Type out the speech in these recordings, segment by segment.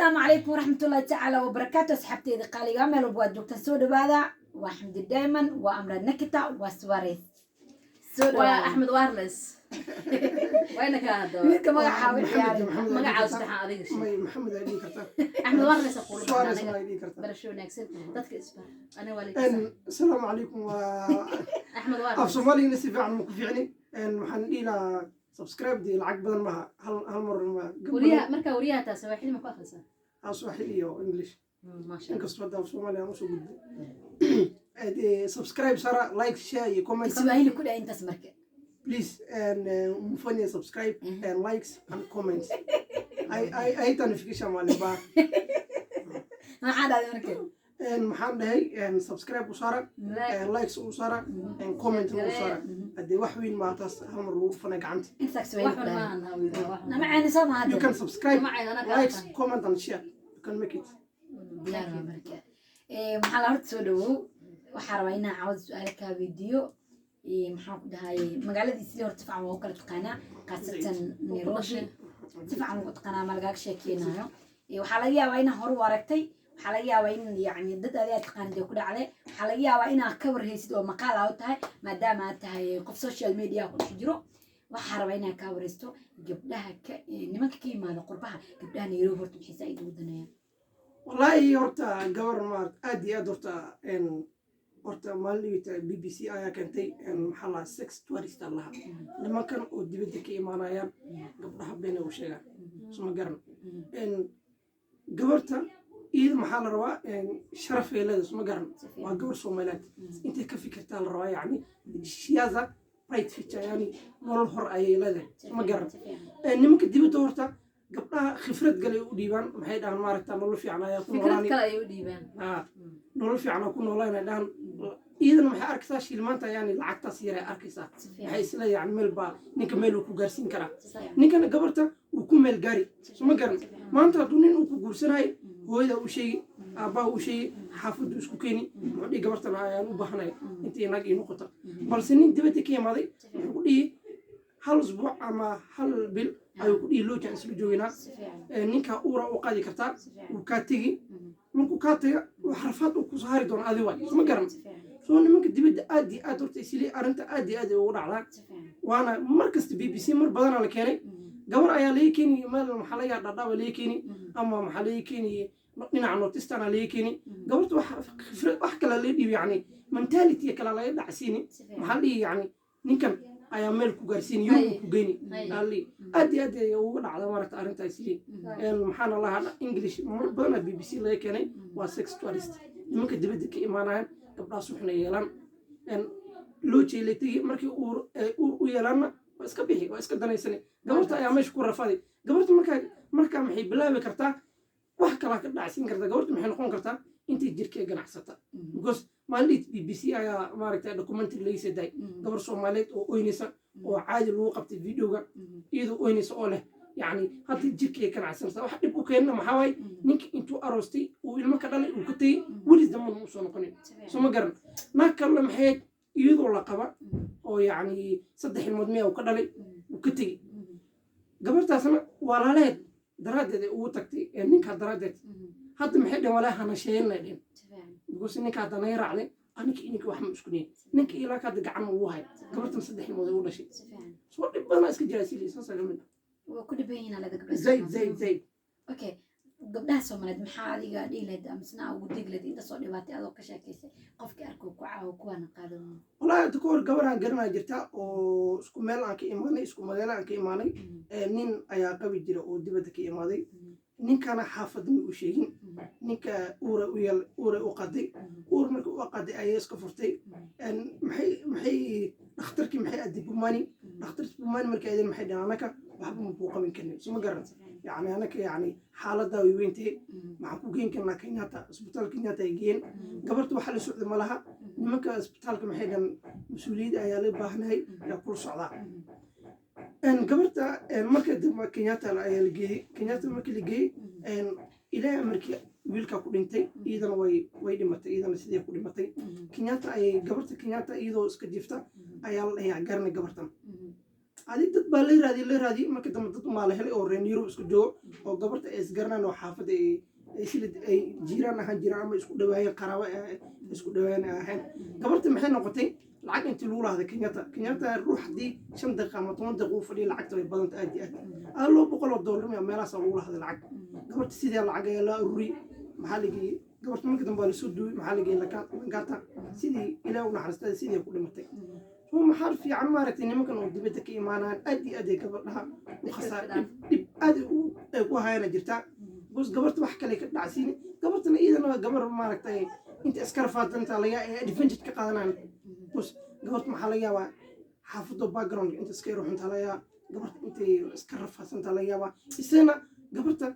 السلام عليكم ورحمة الله تعالى وبركاته. أصحابتي إذا قال يا ميل وبواد جوكتن سودا بهذا وحمد دايما وأمر النكتة وسواريس وأحمد وارلس وينك هذا؟ مين كمان حاول يعني ما قاعد أصبح هذيك الشيء. محمد هذيك كرتا. أحمد وارلس أقول. سواريس هذيك كرتا. برشلونة نكسل. تذكر اسمه. أنا والد. السلام عليكم أحمد وارلس. أفصومالي نسي فعلا مكفيعني إن محن إلى سبسكرايب دي العقب بدل ما هالمرة ما. وريها مركا وريها تاسوي حلي ما كأخلصها. أسوحيلي أو إنجليش. ما شاء الله. إنك استفدت أفصومالي أنا وصو جد. دي سبسكرايب سارة لايك شير كومنت. تسمعي لي كل أنت اسمك. Please and مفني subscribe and likes and comments. I notification مالي با. ما حدا يمركب. and محمد هاي and subscribe وصارة and likes وصارة and comment وصارة. أدي وحوين ما تاس هم الروف فنق عندي. أنت سكسوي. وحنا أنا معي نسمع هذا. You can subscribe, likes, أنا comment and share. You can make it. ديار أمريكا. محل أرد سودو وحروينا عاوز سؤالك فيديو. محمد هاي مقالة يصير ارتفاع موكلة قناة قصة نيروبي ارتفاع موكلة قناة ملقاك شاكينا وحاليا وينا هرو ورقتي وحاليا وين يعني ضد هذه القناة دي كده عليه حاليا وينا كور هيسد ومقالة أوتها ما دام أنتهي قف سوشيال ميديا كل شجرو وحروينا كورستو جبلها نمك كي ما قربها جبلها نيروبي تحس أي دودنا والله يورتا قبر ما أدي أدورتا إن horta maaliyada BBC ayaa keentay maxaa la sex tourist allaha nimankan oo dibadda ka imaanayaan gabdhaha been u sheegaan suma garan gabarta iyada maxaa la rabaa sharaf ay leedahay suma garan waa gabar Soomaaliyeed intay ka fikirtaa la rabaa yani siyaasa right future yani nolol hor ayay leedahay suma garan nimanka dibadda horta gabdhaha khibrad galay u dhiibaan maxay dhahan maaragtaa nolol fiican ayaa ku noolaani kale ay u dhiibaan nolol fiican oo ku noolaanay dhahan إذا ما حركتها شيء ما أنت يعني لعكتها سيرة أركيسة بحيث لا يعني ميل با نك ميل وكوجارسين كرا نك أنا قبرته وكم ميل جاري ثم قرن ما أنت دونين وكوجارسين هاي هو إذا وشيء أبا وشيء حافظ وسكوكيني ما دي قبرته يعني وبحناي أنت ناقي نقطة بس سنين تبتك يا ماضي ودي هل أسبوع أما هل بيل أيوة ودي لو كان سبجوينا نك أورا وقادي كرتا وكاتيجي منكو كاتيجا وحرفات وكسهاري دون هذه واجي ثم قرن سو nimanka dibadda aad iyo aad horta isli arinta aad iyo aad ugu dhacdaa waana markasta BBC mar badan la keenay gabar ayaa la keenay meel maxaa laga dhadhaaba la keenay ama maxaa la keenay dhinaca nootistana la keenay gabartu wax kala la dhiib yani mentality kala la dhacsiini maxaa la yani ninkan ayaa meel ku gaarsiin yuu ku geeyni ali aad iyo aad ugu dhacdaa marka arinta isli maxaa la lahaa English mar badan BBC la keenay waa sex tourist nimanka dibadda ka imaanayaan gabdhaha suuxna yeelan loo jeelatay markii uu yeelanna waa iska bixi waa iska danaysan gabarta ayaa meesha ku rafaday gabarta markaa maxay bilaabi kartaa wax kala ka dhacsin kartaa gabarta maxay noqon kartaa intii jirkeeda ganacsata because maalid BBC ayaa maaragtay documentary la yisaday gabar Soomaaliyeed oo oynaysa oo caadi lagu qabtay videoga iyadoo oynaysa oo leh يعني هذا الجيك كان عسل صح واحد يبقى كأنه محاوي نك أنتو أروستي والمكان اللي وكتي ولي زمان موسون قنين ثم قرن ما كلم حيد يذو لقبة أو يعني صدق المدمية وكذا لي وكتي قبرت أسمع ولا لا درادة وتكتي نك درادة هذا محيد ولا هنا شيء لين بقول إنك هذا نير عليه أنا كإنك واحد مسكين نك إلى كذا قعم وواحد قبرت مصدق الموضوع ولا شيء صور بنا اسك جالسين لي صار منه وكل بيننا لذاك بس زيد اوكي قبلها سومالد maxaa adiga dhiileed amsna ugu diglad inta soo dhibaatay adoo ka sheekaysay qofkii arko ku caaw kuwana qaado wallahi takoor gabaraan garanaa jirta oo isku meel aan ka imaanay isku magaalo aan ka imaanay nin ayaa qabi jira oo dibadda ka imaaday ninkana xaafad ma u sheegin ninka uura u qaday uur marka u qaday ayay iska furtay maxay dhakhtarkii maxay adib bumaani marka ay maxay dhanaanaka waxba ma ku qabin karnay suma garan يعني أنا يعني حالة دا وينتي مع كوجين كنا كينياتا إسبيتال كينياتا يجين قبرت واحد السعودية مالها نمك إسبيتال كم حين مسؤولية أيالي باهناي يقول صعدا إن قبرت مركز كينياتا أيالي جي كينياتا مركز جي إن إلى أمريكا ويلكا كودينتي إذا ويدي متى إذا نسيدي كودي متى كينياتا أي قبرت كينياتا إذا إسكجيفتا أيال هي عقرني قبرتهم adi dad baa la raadiyey marka dambe dad umaa la helay oo reer Yurub isku joogo oo gabarta ay isgaranaan oo xaafadda ay sida ay jiiraan ahaan jiraan ama isku dhawaayeen qaraabo isku dhawaayeen ahayn gabarta maxay noqotay lacag intii lagu lahday Kenyatta ruux haddii 5 daqiiqo ama 10 daqiiqo uu fadhiyo lacagta way badanta aad iyo aad loo $100 meelahaas lagu lahday lacag gabarta sidii lacag ayaa la ururi maxaa lagii gabarta marka dambe la soo duubay maxaa lagii lagata sidii ilaa u naxariistay sidii ku dhimatay maxaa fiican maaragtay nimankan oo dibadda ka imaanaan aad iyo aad ay gabadhaha u khasaar dib aad ay ku hayana jirtaa bus gabarta wax kale ka dhacsiin gabartana iyadana gabar maaragtay inta iska rafaadanta laga advantage ka qaadanaan bus gabarta maxaa laga yaabaa xaafado background inta iska ruuxanta laga yaabaa gabarta intay iska rafaasanta laga yaabaa isna gabarta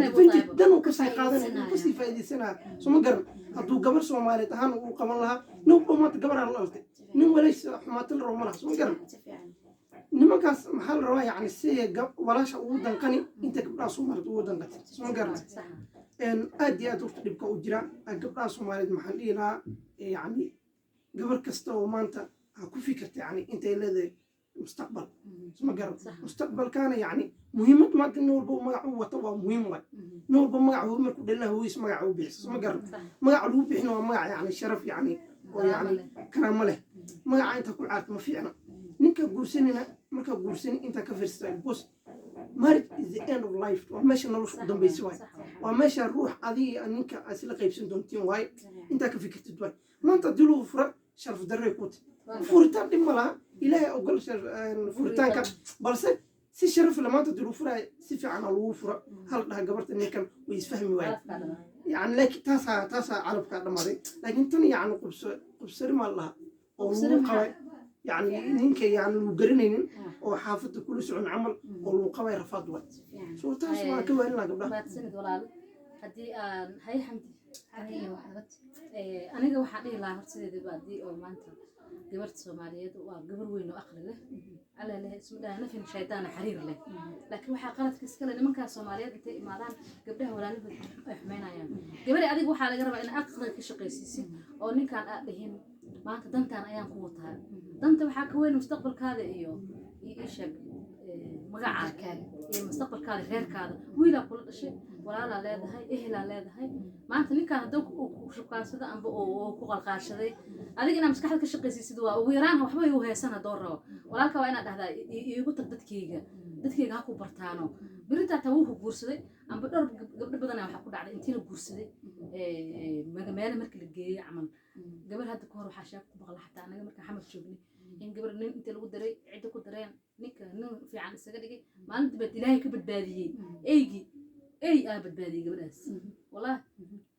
advantage dan uu ka sii qaadanaya ku sii faa'iideysanaa suma garan hadduu gabar Soomaaliyeed ahaan uu qaban lahaa nin dhamaad gabar aan la altay nin walays xumaatil roo malaha suma garan nimankaas maxaa la rabaa yani si walaasha ugu danqani inta gabdhaha Soomaaliyeed ugu danqatay suma garan aad iyo aad u dhibka u jira gabdhaha Soomaaliyeed maxaan dhihi lahaa yani gabar kasta oo maanta ha ku fikirta yani intay leedahay mustaqbal suma garan mustaqbalkaana yani muhiimad maanta nin walba magac u wato waa muhiim waay nin walba magac uu markuu dhalinayo hooyis magac uu bixiso suma garan magac lagu bixin waa magac yani sharaf yani oo yani karaamo leh magaca inta ku caarto ma fiicna ninka guursanina marka guursani inta ka fiirsatay bus marriage is the end of life waa meesha nolosha u dambaysa waay waa meesha ruux adiga ninka asla qaybsan doontiin waay inta ka fikirtid waay maanta diluu fura sharaf darre ku furitaan dhib malaha ilaahay ogol furitaanka balse si sharaf la maanta diluu fura si fiican lagu fura hal dhaha gabarta ninkan way isfahmi waay يعني لكن تاسع عرب كذا مري لكن تاني يعني قبصر ما الله أو قوي يعني نينك يعني الجرينين أو حافظ كل سعون عمل أو قوي رفض وقت شو تاسع كوين لا قبله بعد سنة ولا هدي هاي حمدي هاي واحد أنا جو حقي لا هرسي دي بعدي أو ما أنت قبرت سوماليات وقبر وين وأخر له على له اسمه ده نفهم شيطان حرير له لكن waxa qaladka iska leh nimanka Soomaaliyeed intay imaadaan gabdhaha walaalada xumeenayaan gabadha adigu waxa laga rabaa in aqal ka shaqeysiisid oo ninkan aad dhihin maanta dantan ayaan ku wataa danta waxa ka weyn mustaqbalkaada iyo sheeg magacaaga iyo mustaqbalkaada reerkaada wiila kula dhashay walaala leedahay ehla leedahay maanta ninkan haduu ku shaqaansada amba oo ku qalqaashaday adiga inaad maskaxda ka shaqeysiisid waa ugu yaraan waxba ay u heesana door rabo walaalka waa inaad dhahdaa iigu tag dadkayga ha ku bartaano birita taa wuu guursaday amba dhowr gabdho badan waxa ku dhacday intii la guursaday meel markii la geeyay amal gabar hadda ka hor waxa shaab ku baqla xataa anaga marka xamar joognay in gabar nin intii lagu daray cid ku dareen ninka nin fiican isaga dhigay maalinta bad ilaahay ka badbaadiyay eeygi aa badbaadiyay gabadhaas wallahi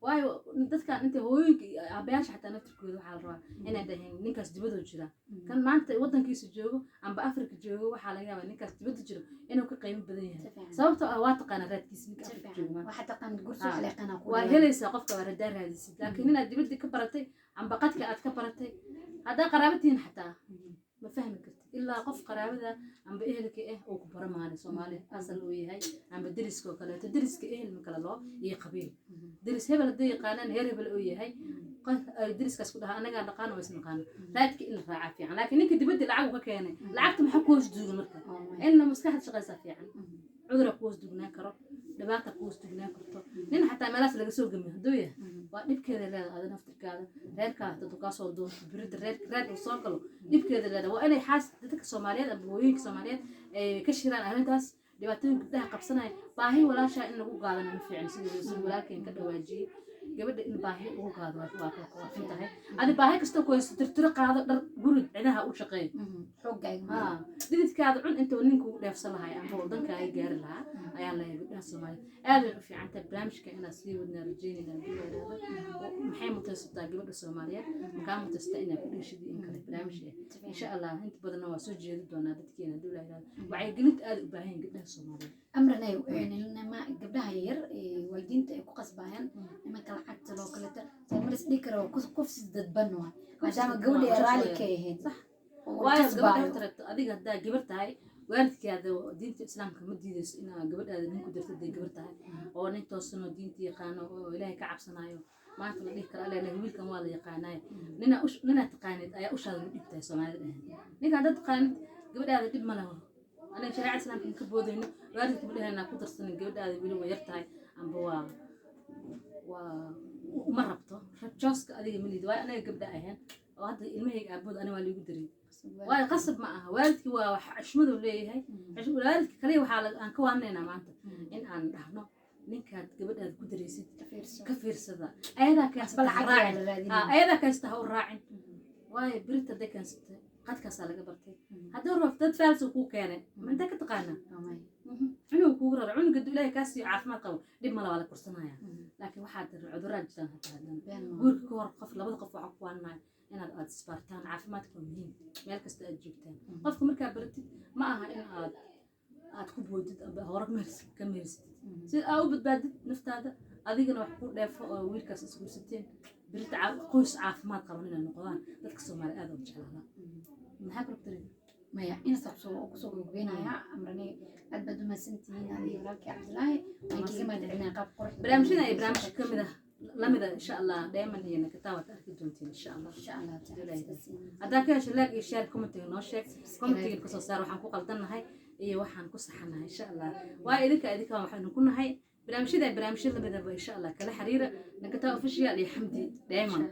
waayo dadkan inta hooyinka aabayaasha xataa naftirkooda waxa la rabaa inay dhahin ninkaas dibadoo jira kan maanta wadankiisa joogo amba Afrika joogo waxa laga yaabaa ninkaas dibadda jiro inuu ka qiimo badan yahay sababtoo ah waa taqaan raadkiisa ninka Afrika joogo waxa taqaan gurso xaleeqana ku waa helaysa qofka waa raad raadisid laakiin inaad dibadda ka baratay amba qadka aad ka baratay hada qaraabatiin xataa ma fahmi kartid ilaa qof qaraabada amba ehelka oo ku baramaanay Soomaali asal uu yahay amba deriska kale deriska ehel ma kala loo iyo qabiil deris hebel haday yaqaanaan heer hebel uu yahay deriskaas ku dhaha anaga dhaqaan oo isna qaan raadki in raaca fiican laakiin ninka dibadda lacag ka keenay lacagta maxaa ku hoos duugan marka inna maskaxda shaqaysa fiican cudurka ku hoos duugnaan karo dhibaata ku hoos duugnaan karto nin xataa meelaas laga soo gamiyo haduu yahay waa dhibkeeda leedahay naftirkaada reerkaada dadku ka soo doonto birida reer uu soo galo dhibkeeda leedahay waa inay xaas dadka Soomaaliyeed aba hooyinka Soomaaliyeed ay ka shiraan arrintaas dhibaatooyinka gabdhaha qabsanay baahi walaasha in lagu qaadano ma fiican sidoo walaalkeen ka dhawaajiyay gabadha in baahi ugu qaado waa ka fintahay adi baahi kasta ku haysto tirtiro qaado dhar guri cidaha u shaqeey xoogayga dididkaada cun inta ninku u dheefsan lahay ama wadanka ay gaari lahaa ayaa la gabdhaha Soomaaliyeed aad u fiican tahay barnaamijka inaad sii wadna rajeynayna maxay mutaystaa gabadha Soomaaliyeed maxaa mutaystaa inaad ku dhishid in kale barnaamijka insha Allah inta badan waa soo jeedi doonaa dadkeena dawladda waxay gelinta aad u baahan gabdhaha Soomaaliyeed amranay ma gabdhaha yar waalidiinta ay ku qasbayaan nimanka lacagta loo kala taamaris dhikaro kufsi dadban waa maadaama gabadha raali ka yahay sax waayo gabadha taragto adiga hadaa gabar tahay waalidkeeda diinta islaamka ma diidayso inaa gabadhaada ninku dirtay gabar tahay oo nin toosano diinta yaqaano oo Ilaahay ka cabsanayo maanta la dhikaro Ilaahay wiilkan waa la yaqaanay nina taqaanid ayaa u shaadin dhibtay Soomaalida ninka dad taqaanid gabadhaada dib ma laha aniga shariicada islaamka ka boodayno waalidka badahayna ku darsanin gabadhaada weli way yartahay amba waa ma rabto rabjooska adiga malid waayo anaga gabdha ahayn oo hadda ilmahayga aabood aniga waa liigu darin waayo qasab ma aha waalidkii waa wax xushmadu leeyahay waalidka kaliya waxaa aan ka waanaynaa maanta in aan dhahno ninkaad gabadhaad ku daraysid ka fiirsada ayadaa kaysta ha u raacin waayo birita hadday keensatay qadkaasaa laga bartay haddii roof dad faalsa kuu keenay ma intee ka taqaanaa cunug kuugu rara cunuga ilaahay kaasii caafimaad qabo dhib male waa la kursanaya laakiin waxaad cudurraa jiraan hataa haddana guurka ka hor qof labada qof waxaa ku waanaya inaad aad isbaartaan caafimaadka waa muhiim meel kasta aad joogtaan qofka markaa baratid ma aha in aad ku boodid hore ka meersatid sida aa u badbaadid naftaada adigana wax ku dheefo oo wiilkaas isguursateen birita qoys caafimaad qaban inay noqdaan dadka soomaali aad u jeclaada maxaa ku rabtay maya inta kusoo gudbinaya amrani aad baad u mahadsantihiin adiga walaalkii cabdilaahi waan kaga mahadcelinaa qaab qurux barnaamijyada ay barnaamij ka mid ah lamida insha allah dheeman iyo nakataa waad arki doontiin insha allah haddaa ka hesho laag iyo share commentiga noo sheeg commentiga kasoo saar waxaan ku qaldannahay iyo waxaan ku saxanahay insha allah waa idinka waxaynu ku nahay barnaamijyada lamidaba insha allah kala xiriira nakataa official iyo xamdi dheeman